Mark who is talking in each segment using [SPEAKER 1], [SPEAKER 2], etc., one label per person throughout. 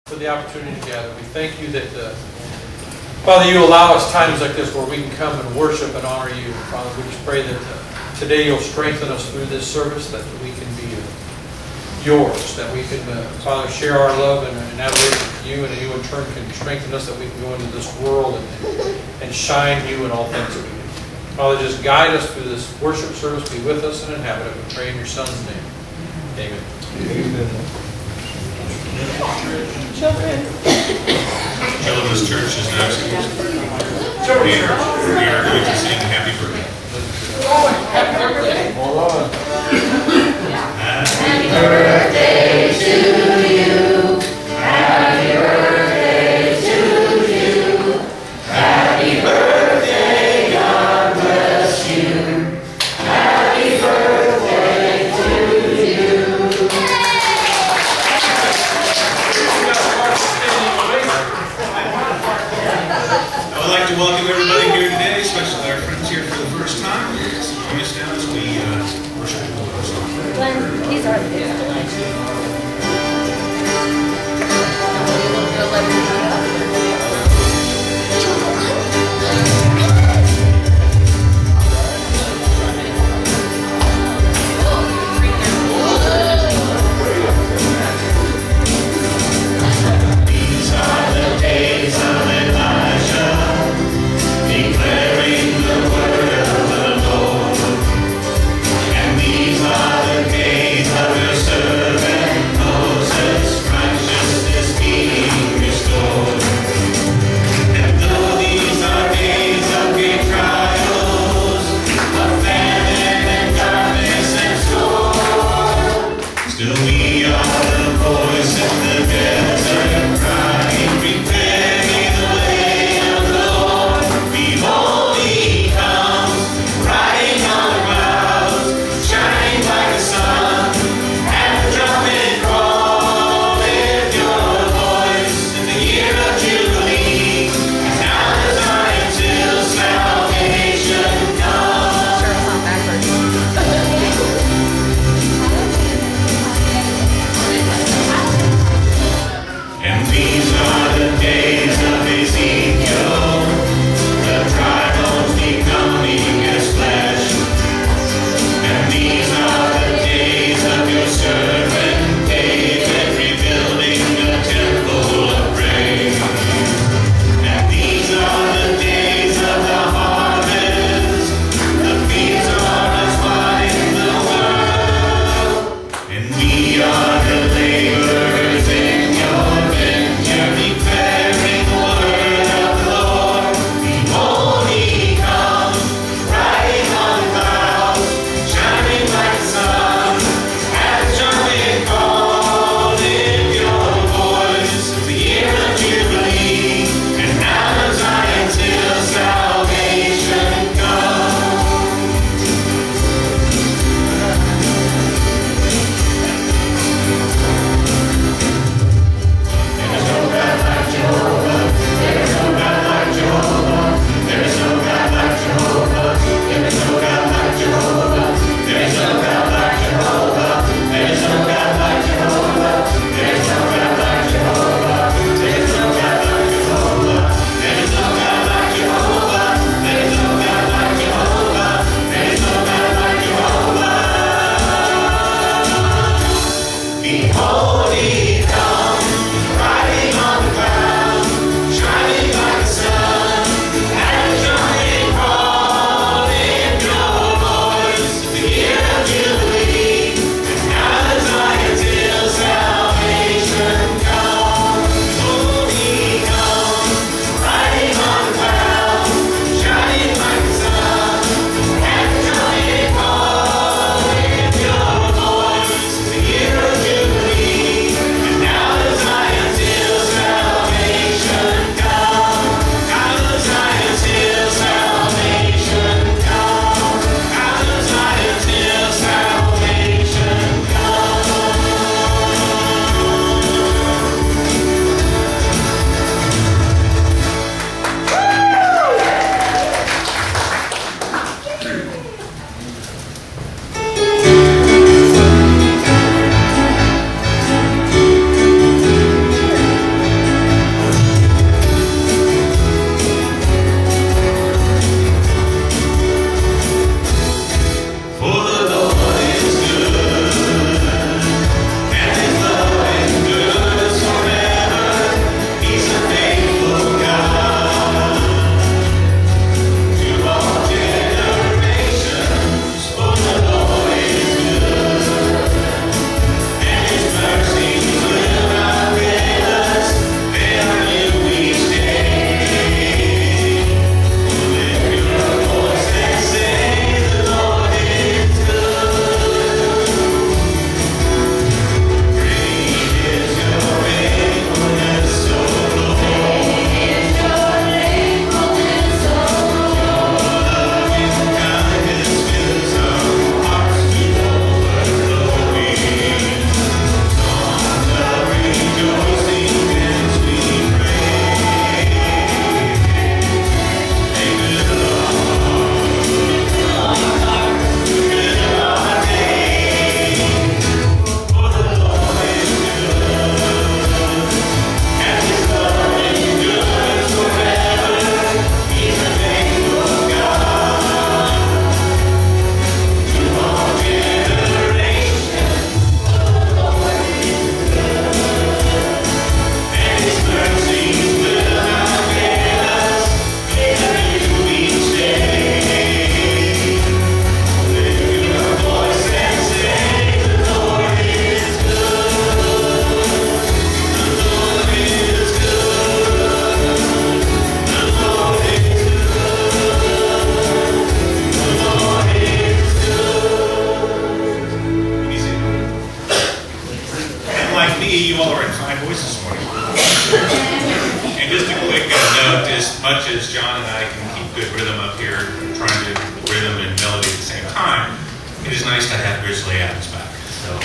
[SPEAKER 1] For the opportunity to gather. We thank you that, Father, you allow us times like this where we can come and worship and honor you. Father, we just pray that today you'll strengthen us through this service, that we can be yours, that we can, Father, share our love and adoration to you, and you in turn can strengthen us, that we can go into this world and shine you in all things that we do. Father, just guide us through this worship service. Be with us and inhabit it. We pray in your Son's name. Amen.
[SPEAKER 2] Amen.
[SPEAKER 3] Children's church is now excused. We are going to sing happy birthday.
[SPEAKER 2] Happy birthday. Hold on.
[SPEAKER 4] Happy birthday to you. Happy birthday to you. Happy birthday, God bless you. Happy birthday to you.
[SPEAKER 3] I would like to welcome everybody here today, especially our friends here for the first time. Join us now as we worship the Lord.
[SPEAKER 4] Glenn, these are the days. These are the days of Elijah, declaring the word of the Lord. And these are the days of your servant
[SPEAKER 3] And just a quick note, as much as John and I can keep good rhythm up here, trying to rhythm and melody at the same time, it is nice to have Grizzly Adams back. So.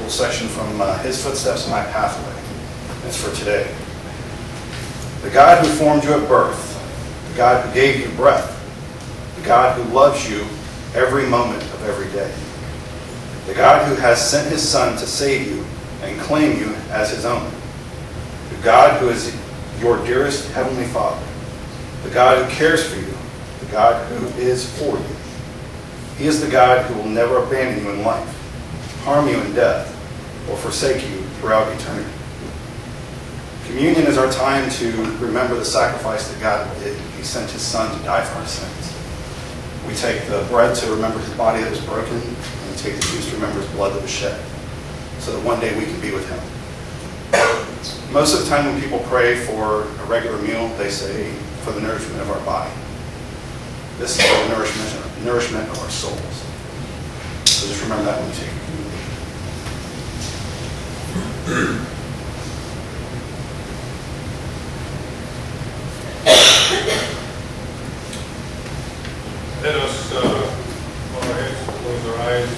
[SPEAKER 5] little section from His Footsteps, My Pathway. It's for today. The God who formed you at birth, the God who gave you breath, the God who loves you every moment of every day, the God who has sent His Son to save you and claim you as His own, the God who is your dearest Heavenly Father, the God who cares for you, the God who is for you. He is the God who will never abandon you in life, harm you in death, or forsake you throughout eternity. Communion is our time to remember the sacrifice that God did. He sent His Son to die for our sins. We take the bread to remember His body that was broken, and we take the juice to remember His blood that was shed, so that one day we can be with Him. Most of the time when people pray for a regular meal, they say, for the nourishment of our body. This is for the nourishment of our souls. So just remember that when you take communion.
[SPEAKER 2] Let us bow our heads, close our eyes,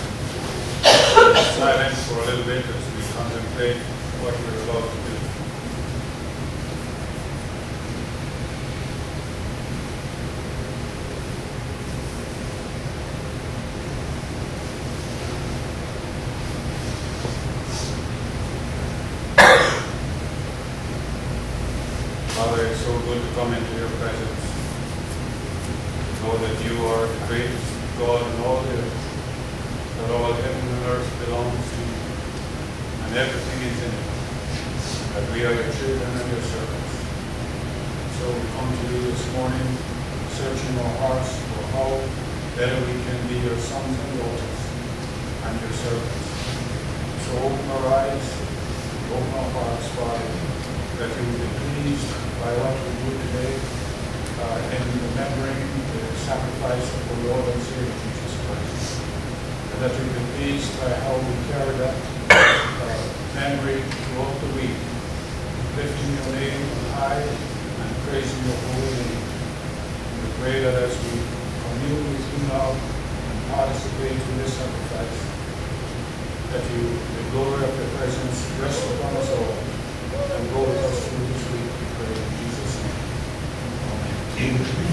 [SPEAKER 2] silence for a little bit as we contemplate what we're about to do. Father, it's so good to come into your presence. Know that you are the greatest God in all the earth, that all heaven and earth belongs to you, and everything is in it, that we are your children and your servants. So we come to you this morning, searching our hearts for how better we can be your sons and daughters and your servants. So open our eyes, open our hearts, Father, that you will be pleased by what we do today, in remembering the sacrifice of the Lord and Savior Jesus Christ. And that you will be pleased by how we carry that memory throughout the week, lifting your name on high and praising your holy name. And we pray that as we commune with you now and participate in this sacrifice, that the glory of your presence rest upon us all and go with us through this week, we pray in Jesus' name. Amen.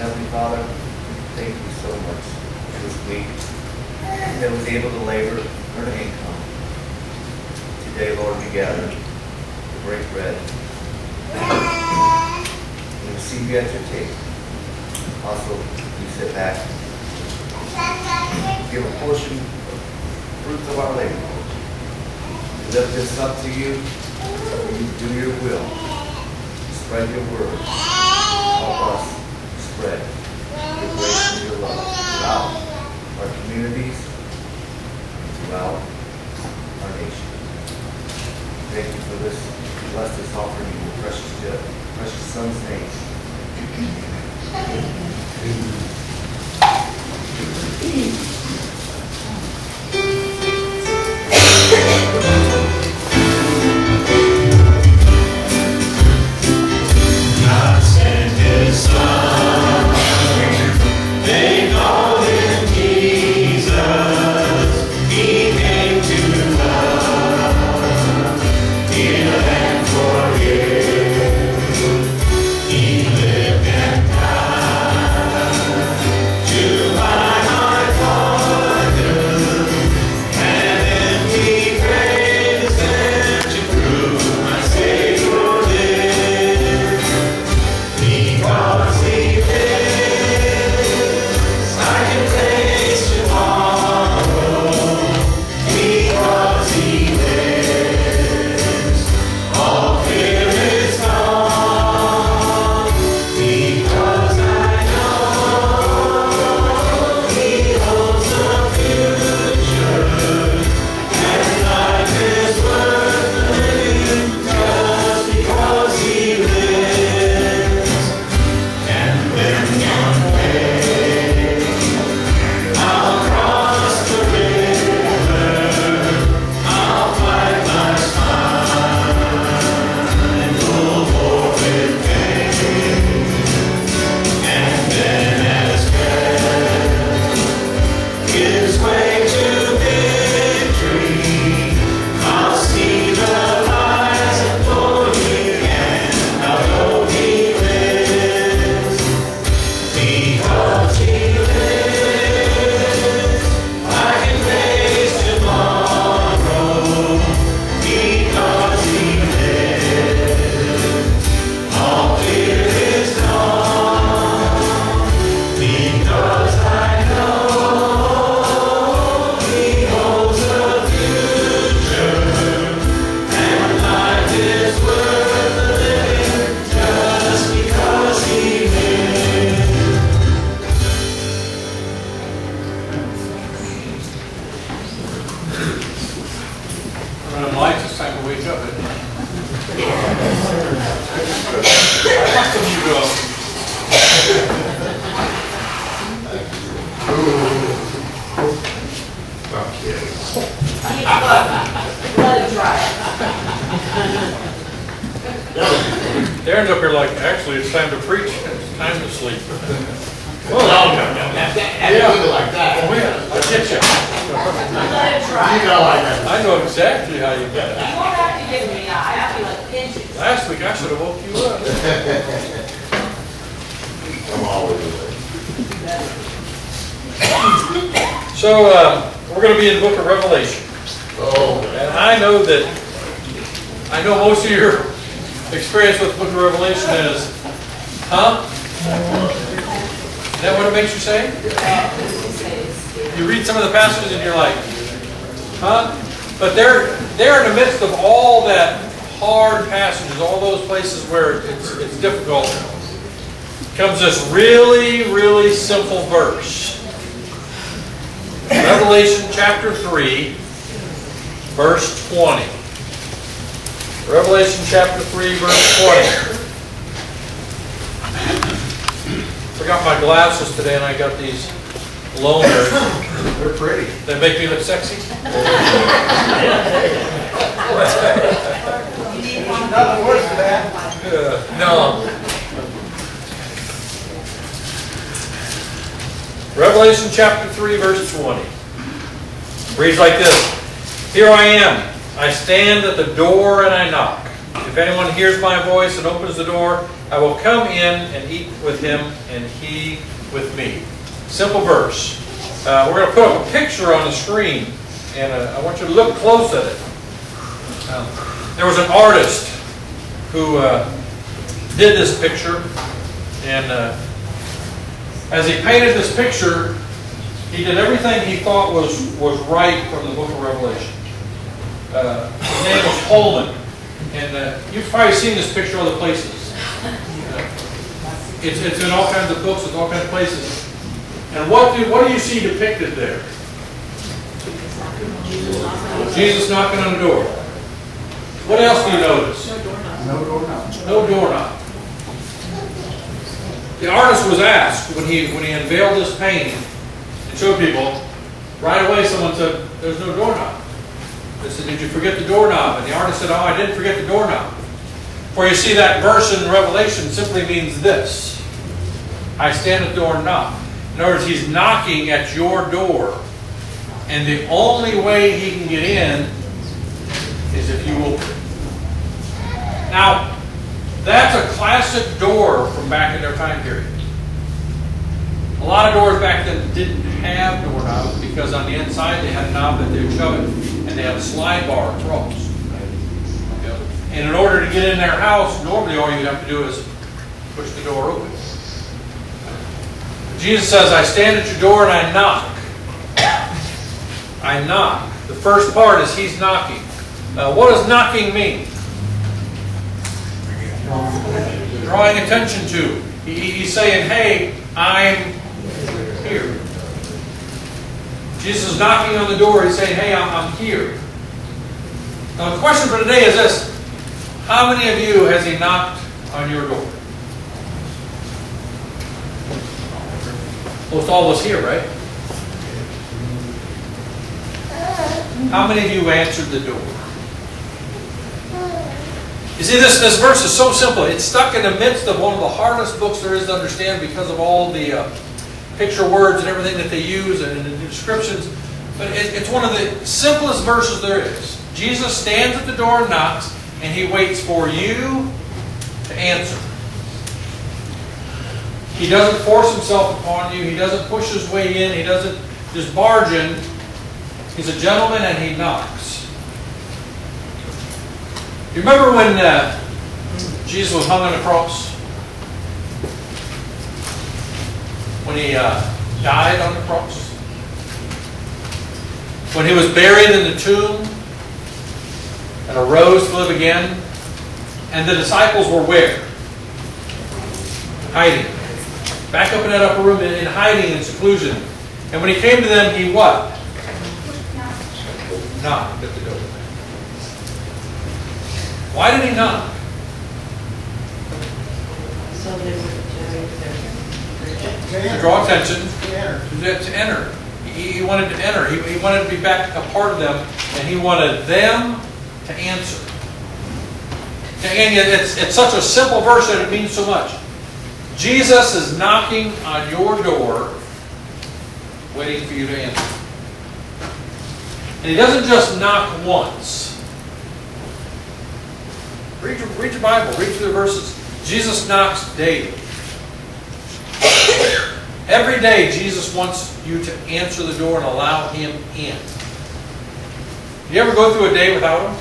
[SPEAKER 6] Heavenly Father, thank you so much for this week that was able to labor, earn an income. Today, Lord, we gather to break bread and receive you at your table. Also, we sit back, give a portion of fruits of our labor. We lift this up to you. You do your will. Spread your word. Help us spread your grace and your love throughout our communities, throughout our nation. Thank you for this. Bless this offering in your precious Son's name.
[SPEAKER 4] God sent his son. They called him Jesus. He came to love, heal and forgive. He lived and died to buy my pardon, and empty graves and to prove my Savior lives. Because he lives, I can face tomorrow. Because he lives, all fear is gone. Because I know he holds the future, and life is worth living just because he lives. And then one day I'll cross the river, I'll fight my spine, full bore with pain. And then as death gives way to victory, I'll see the light of glory again. I'll know he lives. Because he lives, I can face tomorrow. Because he lives, all fear is gone. Because I know he holds the future, and life is worth living just because he lives.
[SPEAKER 1] Running lights, it's time to wake up, isn't it? How come you go?
[SPEAKER 7] Let it dry.
[SPEAKER 1] Darren's up here like, actually, it's time to preach, it's time to sleep.
[SPEAKER 7] Let it
[SPEAKER 1] I get you.
[SPEAKER 7] dry.
[SPEAKER 1] I know exactly how you get it.
[SPEAKER 7] You won't have to give me that. I have to like pinch it.
[SPEAKER 1] Last week, I should have woke you up. So, we're going to be in the book of Revelation. And I know most of your experience with the book of Revelation is, huh? Is that what it makes you say? You read some of the passages and you're like, huh? But they're in the midst of all that hard passages, all those places where it's difficult, comes this really, really simple verse. Revelation chapter 3, verse 20. Revelation chapter 3, verse 20. Forgot my glasses today and I got these loaners.
[SPEAKER 5] They're pretty.
[SPEAKER 1] They make me look sexy?
[SPEAKER 5] Nothing worse than that.
[SPEAKER 1] No. Revelation chapter 3, verse 20. Reads like this. Here I am. I stand at the door and I knock. If If anyone hears my voice and opens the door, I will come in and eat with him and he with me. Simple verse. We're going to put up a picture on the screen, and I want you to look close at it. There was an artist who did this picture, and as he painted this picture, he did everything he thought was right from the book of Revelation. His name was Holman, and you've probably seen this picture other places. It's in all kinds of books, it's all kinds of places. And what do you see depicted there? Jesus knocking on the door. What else do you notice?
[SPEAKER 6] No doorknob.
[SPEAKER 1] No doorknob. The artist was asked when he unveiled this painting and showed people, right away someone said, "There's no doorknob." They said, "Did you forget the doorknob?" And the artist said, "Oh, I didn't forget the doorknob." For you see, that verse in Revelation simply means this: I stand at the door and knock. In other words, he's knocking at your door, and the only way he can get in is if you open it. Now, that's a classic door from back in their time period. A lot of doors back then didn't have doorknobs because on the inside they had a knob that they would shove it, and they had a slide bar across. And in order to get in their house, normally all you'd have to do is push the door open. Jesus says, I stand at your door and I knock. I knock. The first part is he's knocking. What does knocking mean? Drawing attention to. He's saying, hey, I'm here. Jesus is knocking on the door. He's saying, hey, I'm here. Now the question for today is this: how many of you has he knocked on your door? Most all of us here, right? How many of you answered the door? You see, this verse is so simple. It's stuck in the midst of one of the hardest books there is to understand because of all the picture words and everything that they use and the descriptions. But it's one of the simplest verses there is. Jesus stands at the door and knocks, and he waits for you to answer. He doesn't force himself upon you. He doesn't push his way in. He doesn't just barge in. He's a gentleman and he knocks. You remember when Jesus was hung on the cross? When he died on the cross? When he was buried in the tomb and arose to live again? And the disciples were where? Hiding. Back up in that upper room in hiding in seclusion. And when he came to them, he what? Knocked at the door. Why did he knock?
[SPEAKER 7] So there's
[SPEAKER 1] To draw attention. To enter. He wanted to enter. He wanted to be back a part of them, and he wanted them to answer. And it's such a simple verse that it means so much. Jesus is knocking on your door, waiting for you to answer. And he doesn't just knock once. Read your Bible, read through the verses. Jesus knocks daily. Every day, Jesus wants you to answer the door and allow him in. You ever go through a day without him?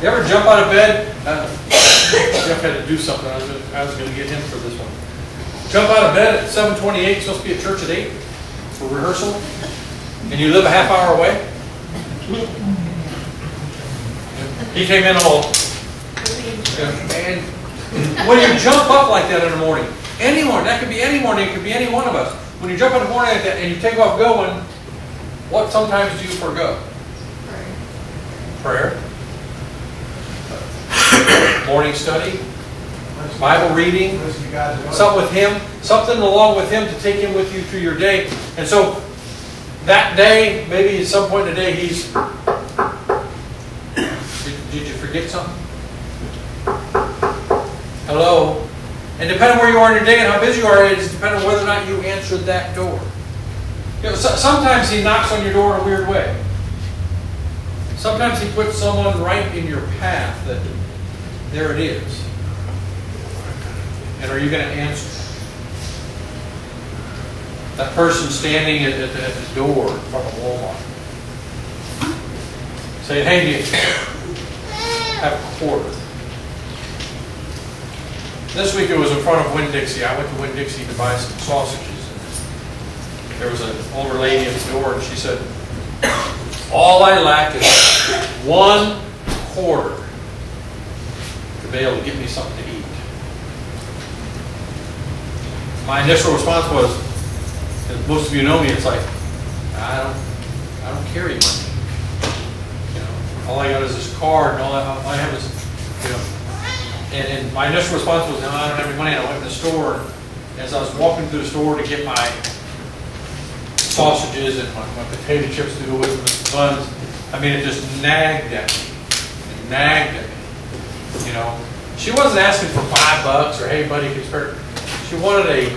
[SPEAKER 1] You ever jump out of bed? Jeff had to do something. I was going to get him for this one. Jump out of bed at 7:28, supposed to be at church at 8 for rehearsal, and you live a half hour away? He came in all... And when you jump up like that in the morning, anyone, that could be any morning, it could be any one of us. When you jump in the morning like that and you take off going, what sometimes do you forgo? Prayer. Morning study. Bible reading. Something with him. Something along with him to take him with you through your day. And so that day, maybe at some point in the day, he's... Did you forget something? Hello? And depending where you are in your day and how busy you are, it's depending on whether or not you answered that door. You know, sometimes he knocks on your door in a weird way. Sometimes He puts someone right in your path that there it is. And are you going to answer? That person standing at the door in front of Walmart, saying, "Hey, do you have a quarter?" This week it was in front of Winn-Dixie. I went to Winn-Dixie to buy some sausages. And there was an older lady at the door, and she said, "All I lack is 1 quarter to be able to get me something to eat." My initial response was, as most of you know me, it's like, I don't carry money. You know, all I got is this card, and all I have is, you know. And my initial response was, "No, I don't have any money." And I went to the store, and as I was walking through the store to get my sausages and my potato chips to go with them, the buns, I mean, it just nagged at me. It nagged at me. You know, she wasn't asking for $5 or, "Hey, buddy, can you spare?" She wanted a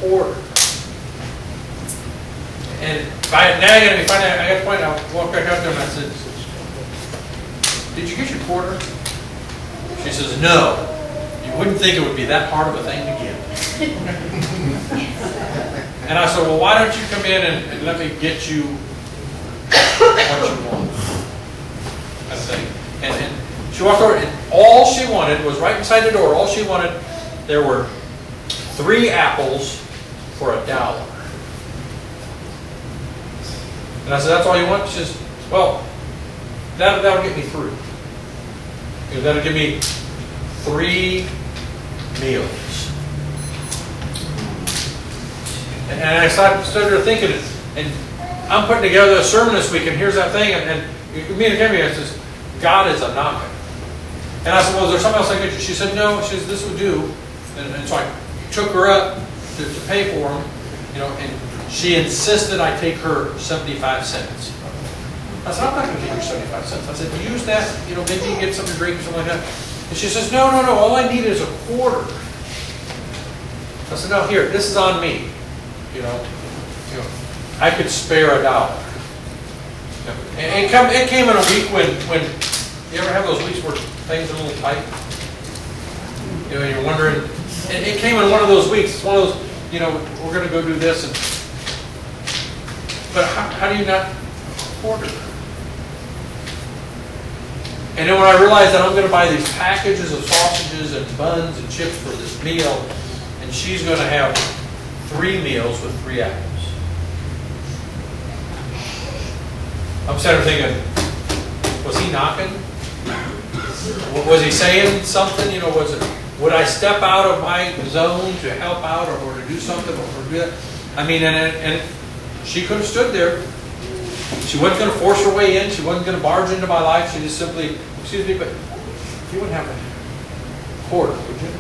[SPEAKER 1] quarter. And by nagging at me, finally, I got to the point, I walked back out there and I said, "Did you get your quarter?" She says, "No. You wouldn't think it would be that hard of a thing to get." And I said, "Well, why don't you come in and let me get you what you want?" I think. And she walked over, and all she wanted was right inside the door. All she wanted, there were 3 apples for $1. And I said, "That's all you want?" She says, "Well, that'll get me through. You know, that'll give me 3 meals." And I started there thinking, and I'm putting together a sermon this week, and here's that thing, and me and Kevin, I says, "God is a knocking." And I said, "Well, is there something else I can get you?" She said, "No." She says, "This would do." And so I took her up to pay for them, you know, and she insisted I take her 75 cents. I said, "I'm not going to take you 75 cents. I said, "Use that, you know, maybe you can get something to drink or something like that." And she says, No, all I need is a quarter." I said, "No, here, this is on me. You know, I could spare $1. And it came in a week when you ever have those weeks where things are a little tight? You know, you're wondering, and it came in one of those weeks. It's one of those, you know, we're going to go do this, but how do you not quarter? And then when I realized that I'm going to buy these packages of sausages and buns and chips for this meal, and she's going to have 3 meals with 3 apples. I'm sitting there thinking, was he knocking? Was he saying something? You know, would I step out of my zone to help out or to do something or do that? I mean, and she could have stood there. She wasn't going to force her way in. She wasn't going to barge into my life. She just simply, "Excuse me, but you wouldn't have a quarter, would you?"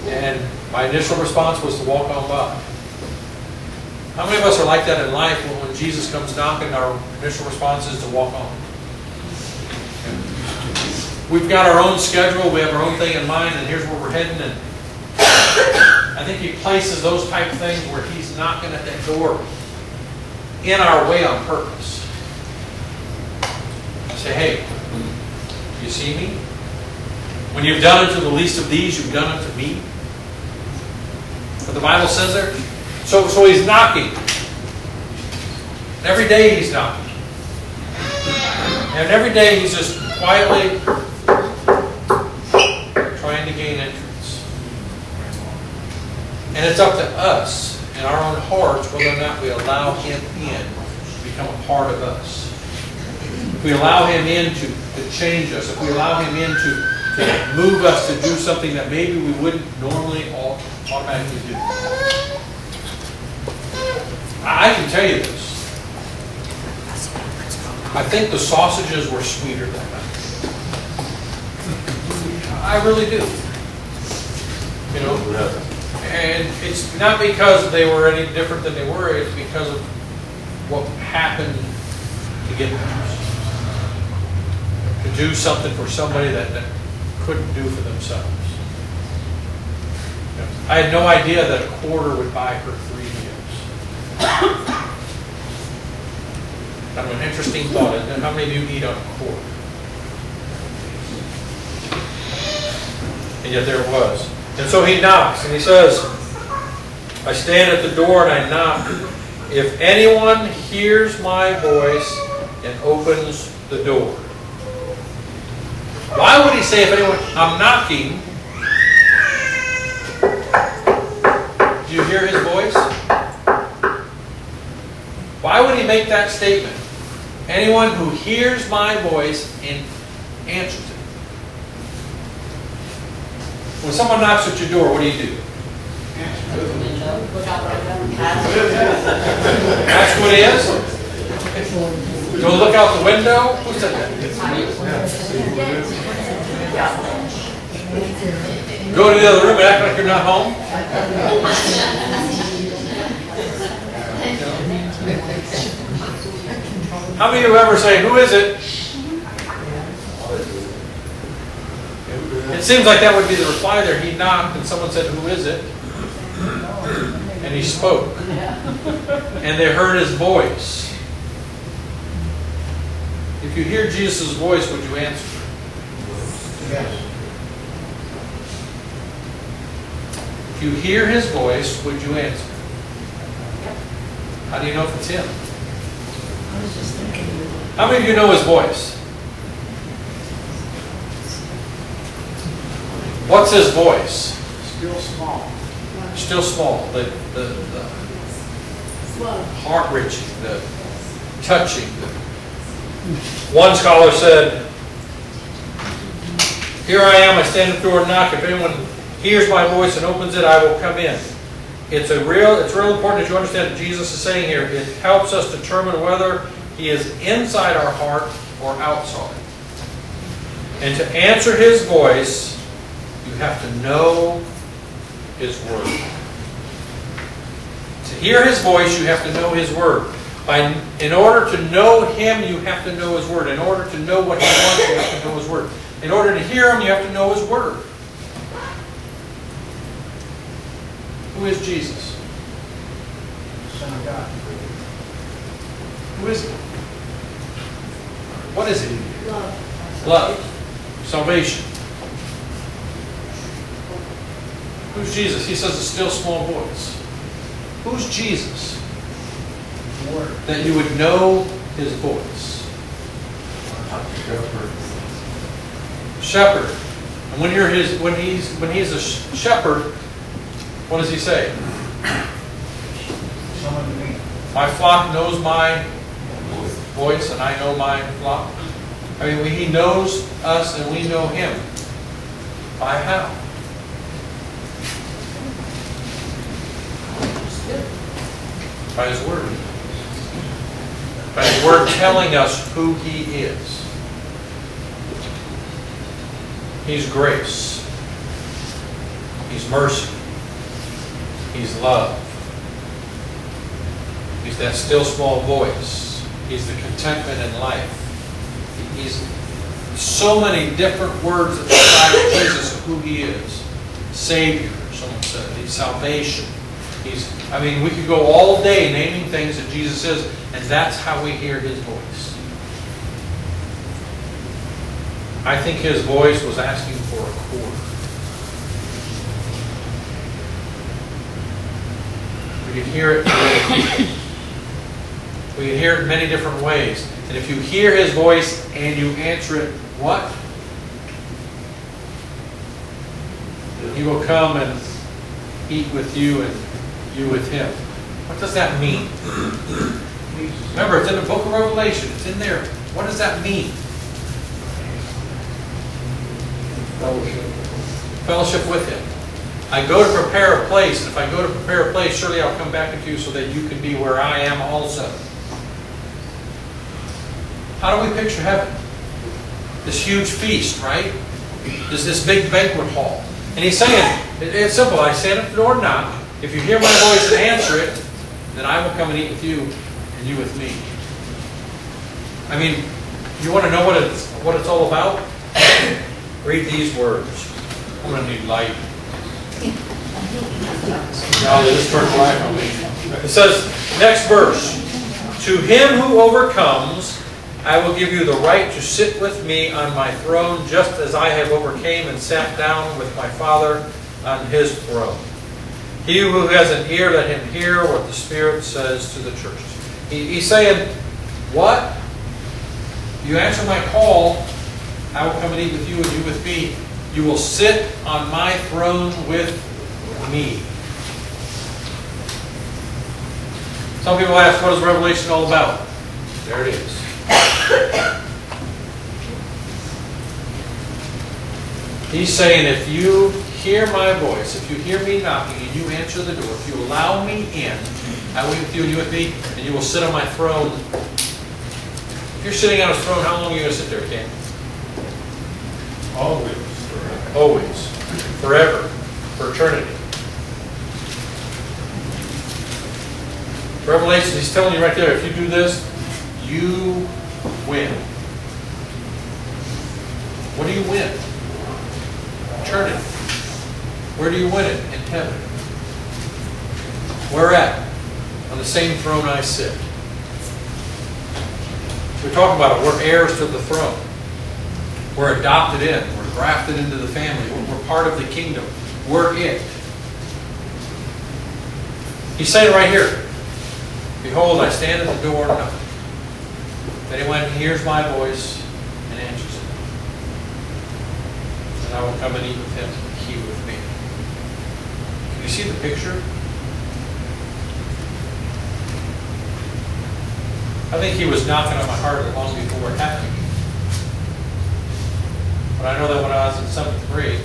[SPEAKER 1] And my initial response was to walk on by. How many of us are like that in life when Jesus comes knocking, our initial response is to walk on? We've got our own schedule, we have our own thing in mind, and here's where we're heading. And I think He places those type of things where He's knocking at that door in our way on purpose. Say, "Hey, you see me? When you've done it to the least of these, you've done it to me." What the Bible says there. So He's knocking. Every day He's knocking. And every day He's just quietly trying to gain entrance. And it's up to us in our own hearts whether or not we allow Him in to become a part of us. If we allow Him in to change us, if we allow Him in to move us to do something that maybe we wouldn't normally automatically do. I can tell you this. I think the sausages were sweeter that night. I really do. You know? And it's not because they were any different than they were, it's because of what happened to get them. To do something for somebody that couldn't do for themselves. I had no idea that a quarter would buy her 3 meals. Kind of an interesting thought, isn't it? How many of you eat on a fork? And yet there it was. And so he knocks, and he says, I stand at the door and I knock. If anyone hears my voice and opens the door. Why would he say if anyone, I'm knocking? Do you hear his voice? Why would he make that statement? Anyone who hears my voice and answers it. When someone knocks at your door, what do you do? Ask what it is? Go look out the window? Who said that? Go to the other room and act like you're not home? How many of you ever say, who is it? It seems like that would be the reply there. He knocked and someone said, who is it? And he spoke. And they heard his voice. If you hear Jesus' voice, would you answer?
[SPEAKER 6] Yes.
[SPEAKER 1] If you hear his voice, would you answer? How do you know if it's him? How many of you know his voice? What's his voice?
[SPEAKER 6] Still small.
[SPEAKER 1] Still small. The heart-wrenching, the touching. One scholar said, here I am, I stand at the door and knock. If anyone hears my voice and opens it, I will come in. It's real important that you understand what Jesus is saying here. It helps us determine whether he is inside our heart or outside. And to answer his voice, you have to know his word. To hear his voice, you have to know his word. In order to know him, you have to know his word. In order to know what he wants, you have to know his word. In order to hear him, you have to know his word. Who is Jesus?
[SPEAKER 6] Son of God.
[SPEAKER 1] Who is he? What is he?
[SPEAKER 7] Love.
[SPEAKER 1] Love. Salvation. Who's Jesus? He says a still small voice. Who's Jesus?
[SPEAKER 6] Word.
[SPEAKER 1] That you would know his voice. Shepherd. And when he's a shepherd, what does he say?
[SPEAKER 6] Someone to me.
[SPEAKER 1] My flock knows my voice, and I know my flock. I mean, he knows us, and we know him. By how? By his word. By his word telling us who he is. He's grace. He's mercy. He's love. He's that still small voice. He's the contentment in life. He's so many different words that describe Jesus of who he is. Savior, someone said. He's salvation. We could go all day naming things that Jesus is, and that's how we hear his voice. I think his voice was asking for a quarter. We can hear it today. We can hear it in many different ways. And if you hear his voice and you answer it, what? He will come and eat with you and you with him. What does that mean? Remember, it's in the book of Revelation. It's in there. What does that mean? Fellowship with him. I go to prepare a place. And if I go to prepare a place, surely I'll come back to you so that you can be where I am also. How do we picture heaven? This huge feast, right? There's this big banquet hall. And he's saying, it's simple. I stand at the door and knock. If you hear my voice and answer it, then I will come and eat with you and you with me. I mean, you want to know what it's all about? Read these words. I'm going to need light. No, this turns light on me. It says, next verse, To him who overcomes, I will give you the right to sit with me on my throne, just as I have overcame and sat down with my Father on his throne. He who has an ear, let him hear what the Spirit says to the churches. He's saying, what? You answer my call, I will come and eat with you and you with me. You will sit on my throne with me. Some people ask, what is Revelation all about? There it is. He's saying, if you hear my voice, if you hear me knocking and you answer the door, if you allow me in, I will be with you and you with me, and you will sit on my throne. If you're sitting on his throne, how long are you going to sit there, Ken?
[SPEAKER 2] Always.
[SPEAKER 1] Always. Forever. For eternity. Revelation, he's telling you right there, if you do this, you win. What do you win? Eternity. Where do you win it? In heaven. Where at? On the same throne I sit. We're talking about it. We're heirs to the throne. We're adopted in. We're grafted into the family. We're part of the kingdom. We're it. He's saying right here, behold, I stand at the door and knock. If anyone hears my voice and answers it, then I will come and eat with him, and he with me. Can you see the picture? I think he was knocking on my heart long before it happened. But I know that when I was in 7th grade,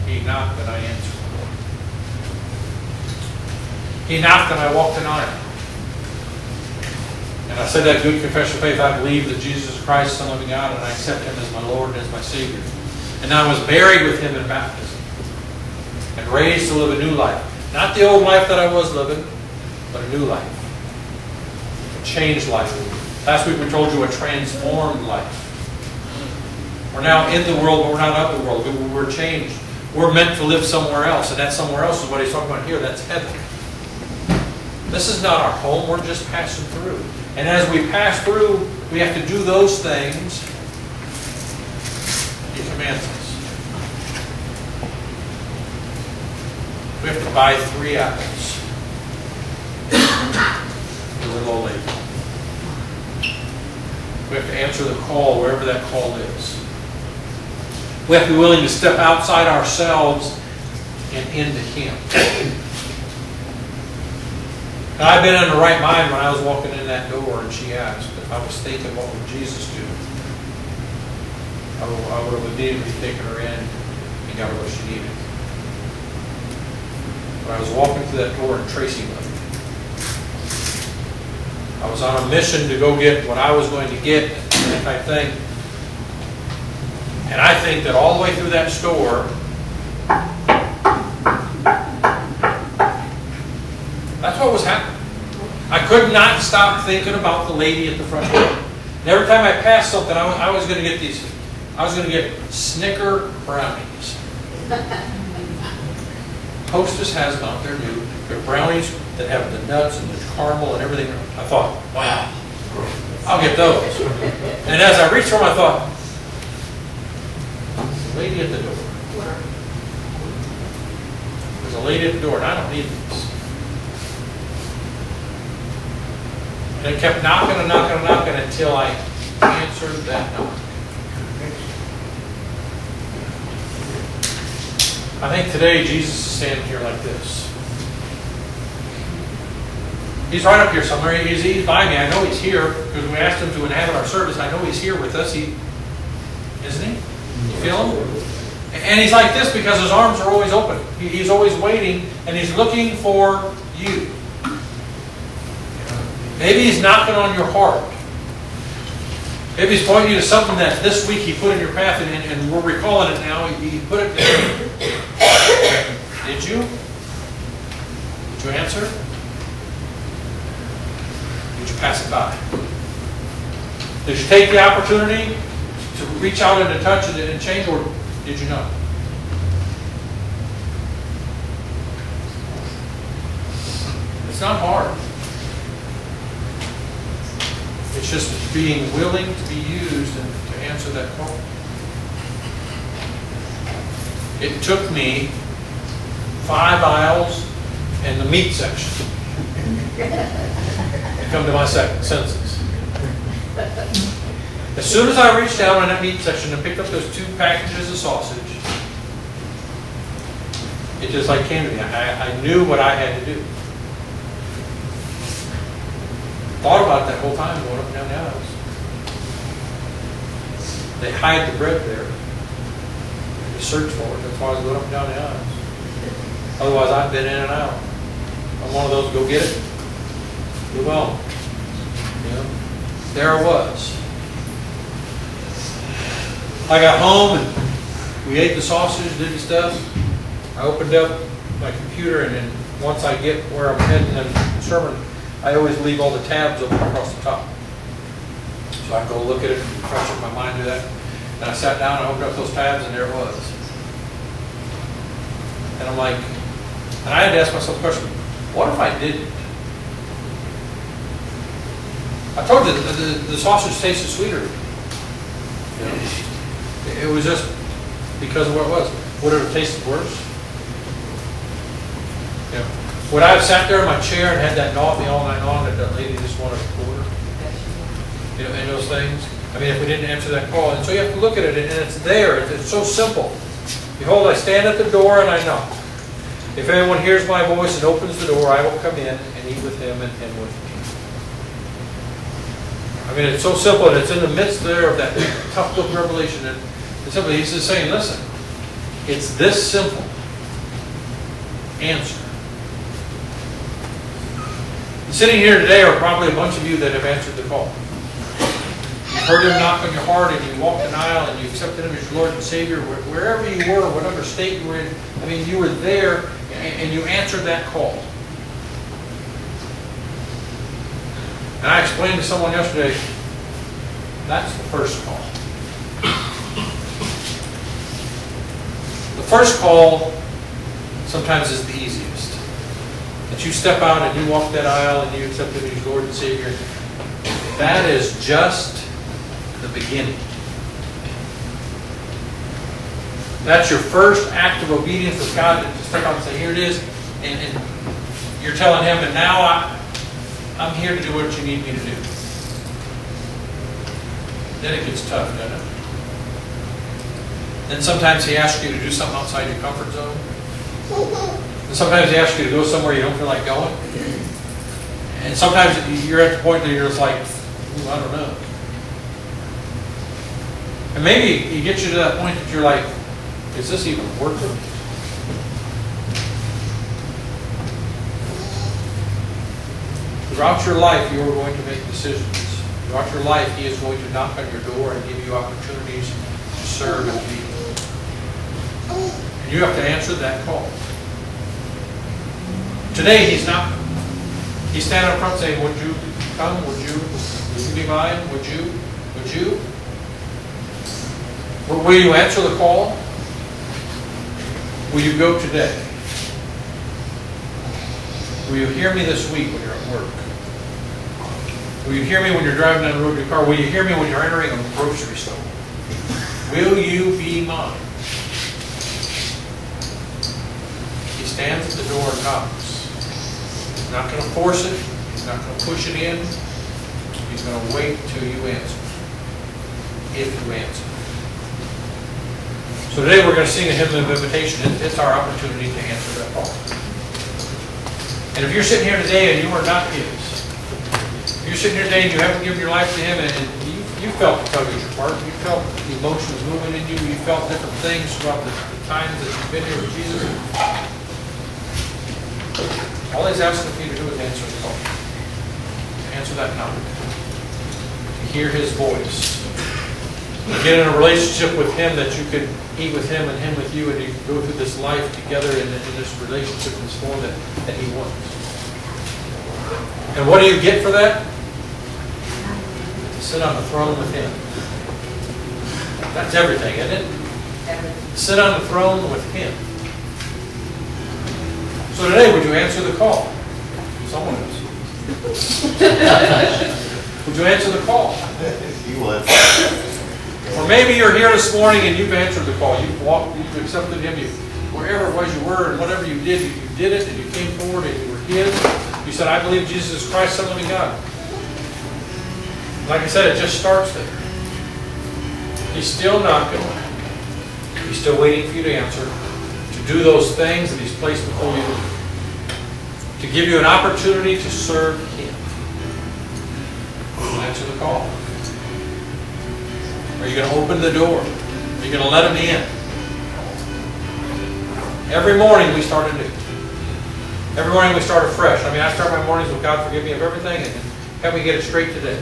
[SPEAKER 1] he knocked and I answered. He knocked and I walked an aisle. And I said that good confession of faith, I believe that Jesus Christ is the Son of God, and I accept him as my Lord and as my Savior. And I was buried with him in baptism and raised to live a new life. Not the old life that I was living, but a new life. A changed life. Last week we told you a transformed life. We're now in the world, but we're not of the world. We're changed. We're meant to live somewhere else, and that somewhere else is what he's talking about here. That's heaven. This is not our home. We're just passing through. And as we pass through, we have to do those things he commands us. We have to buy 3 apples for the little old lady. We have to answer the call, wherever that call is. We have to be willing to step outside ourselves and into him. Now, I've been in the right mind when I was walking in that door and she asked if I was thinking, what would Jesus do? I would have immediately taken her in and got her what she needed. But I was walking through that door and Tracy left. I was on a mission to go get what I was going to get, that type thing. And I think that all the way through that store, that's what was happening. I could not stop thinking about the lady at the front door. And every time I passed something, I was going to get these. I was going to get Snicker brownies. Hostess has them out there new. They're brownies that have the nuts and the caramel and everything. I thought, wow, I'll get those. And as I reached for them, I thought, there's a lady at the door. There's a lady at the door, and I don't need these. And it kept knocking and knocking and knocking until I answered that knock. I think today Jesus is standing here like this. He's right up here somewhere. He's by me. I know he's here because we asked him to inhabit our service. I know he's here with us. Isn't he? You feel him? And he's like this because his arms are always open. He's always waiting and he's looking for you. Maybe he's knocking on your heart. Maybe he's pointing you to something that this week he put in your path and we're recalling it now. He put it there. Did you? Did you answer? Did you pass it by? Did you take the opportunity to reach out and to touch it and change, or did you not? It's not hard. just being willing to be used and to answer that call. It took me 5 aisles and the meat section to come to my senses. As soon as I reached down in that meat section and picked up those 2 packages of sausage, it just like came to me. I knew what I had to do. Thought about it that whole time going up and down the aisles. They hide the bread there. They search for it. That's why I was going up and down the aisles. Otherwise, I've been in and out. I'm one of those, go get it, move on. You know, there I was. I got home and we ate the sausage, did the stuff. I opened up my computer, and then once I get where I'm heading in the sermon, I always leave all the tabs open across the top. So I can go look at it and fresh up my mind, do that. And I sat down and opened up those tabs, and there it was. And I'm like, and I had to ask myself the question, what if I didn't? I told you the sausage tasted sweeter. You know? It was just because of what it was. Would it have tasted worse? You know, would I have sat there in my chair and had that gnaw at me all night long that that lady just wanted a quarter? You know, and those things. I mean, if we didn't answer that call. And so you have to look at it, and it's there. It's so simple. Behold, I stand at the door and I knock. If anyone hears my voice and opens the door, I will come in and eat with him and him with me. I mean, it's so simple, and it's in the midst there of that tough book of Revelation. And it's simply, he's just saying, listen, it's this simple. Answer. Sitting here today are probably a bunch of you that have answered the call. You've heard him knock on your heart, and you walked an aisle, and you accepted him as your Lord and Savior. Wherever you were, whatever state you were in, I mean, you were there, and you answered that call. And I explained to someone yesterday, that's the first call. The first call sometimes is the easiest. That you step out and you walk that aisle and you accept him as your Lord and Savior. That is just the beginning. That's your first act of obedience with God, to step out and say, here it is. And you're telling him, and now I'm here to do what you need me to do. Then it gets tough, doesn't it? Then sometimes he asks you to do something outside your comfort zone. And sometimes he asks you to go somewhere you don't feel like going. And sometimes you're at the point that you're just like, I don't know. And maybe he gets you to that point that you're like, is this even worth it? Throughout your life, you are going to make decisions. Throughout your life, he is going to knock on your door and give you opportunities to serve and lead. And you have to answer that call. Today, he's not. He's standing up front saying, would you come? Would you be mine? Would you? Would you? Will you answer the call? Will you go today? Will you hear me this week when you're at work? Will you hear me when you're driving down the road in your car? Will you hear me when you're entering a grocery store? Will you be mine? He stands at the door and knocks. He's not going to force it. He's not going to push it in. He's going to wait till you answer. If you answer. So today we're going to sing a hymn of invitation. It's our opportunity to answer that call. And if you're sitting here today and you are not his, if you're sitting here today and you haven't given your life to him, and you felt the tug at your heart, you felt the emotions moving in you, you felt different things throughout the times that you've been here with Jesus, all he's asking for you to do is answer the call. Answer that knock. To hear his voice. To get in a relationship with him that you could eat with him and him with you, and you go through this life together in this relationship in this form that he wants. And what do you get for that? To sit on the throne with him. That's everything, isn't it?
[SPEAKER 7] Everything.
[SPEAKER 1] Sit on the throne with him. So today, would you answer the call? Someone is. Would you answer the call?
[SPEAKER 5] You would.
[SPEAKER 1] Or maybe you're here this morning and you've answered the call. You've walked, you've accepted Him. Wherever it was you were and whatever you did it and you came forward and you were His. You said, I believe Jesus is Christ, Son of the living God. Like I said, it just starts there. He's still knocking. He's still waiting for you to answer, to do those things that He's placed before you, to give you an opportunity to serve Him. Will you answer the call? Are you going to open the door? Are you going to let Him in? Every morning we start anew. Every morning we start afresh. I mean, I start my mornings with God, forgive me of everything, and help me get it straight today.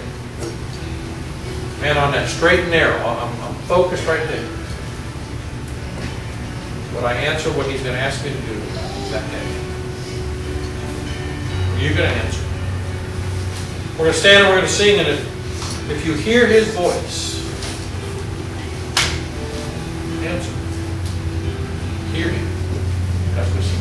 [SPEAKER 1] Man, on that straight and narrow, I'm focused right there. But I answer what He's going to ask me to do that day. Are you going to answer? We're going to stand and we're going to sing, and if you hear His voice, answer. Hear Him. That's what sing.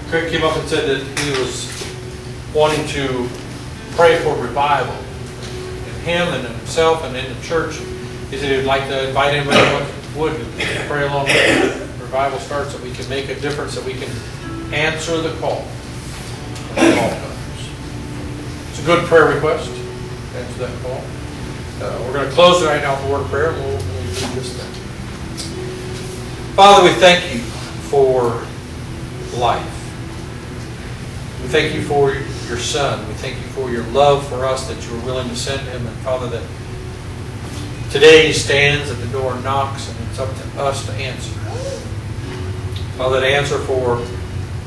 [SPEAKER 1] Craig came up and said that he was wanting to pray for revival in him and in himself and in the church. He said he would like to invite everyone would to pray along with him. Revival starts, that we can make a difference, that we can answer the call when the call comes. It's a good prayer request. Answer that call. We're going to close right now with a word of prayer, and we'll do this thing. Father, we thank you for life. We thank you for your Son. We thank you for your love for us, that you were willing to send him. And Father, that today he stands at the door and knocks, and it's up to us to answer. Father, to answer for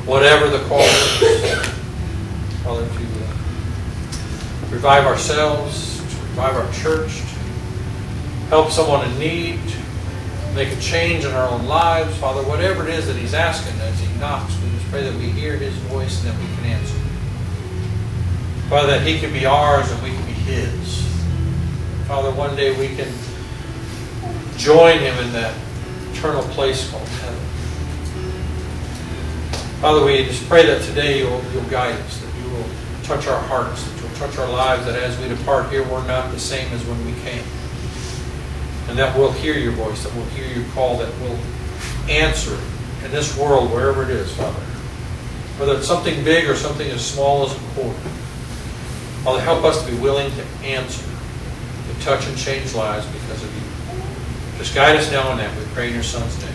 [SPEAKER 1] whatever the call is. Father, to revive ourselves, to revive our church, to help someone in need, to make a change in our own lives. Father, whatever it is that he's asking as he knocks, we just pray that we hear his voice and that we can answer. Father, that he can be ours and we can be his. Father, one day we can join him in that eternal place called heaven. Father, we just pray that today you'll guide us, that you will touch our hearts, that you'll touch our lives, that as we depart here, we're not the same as when we came. And that we'll hear your voice, that we'll hear your call, that we'll answer in this world, wherever it is, Father. Whether it's something big or something as small as a quarter. Father, help us to be willing to answer, to touch and change lives because of you. Just guide us now and then. We pray in your Son's name.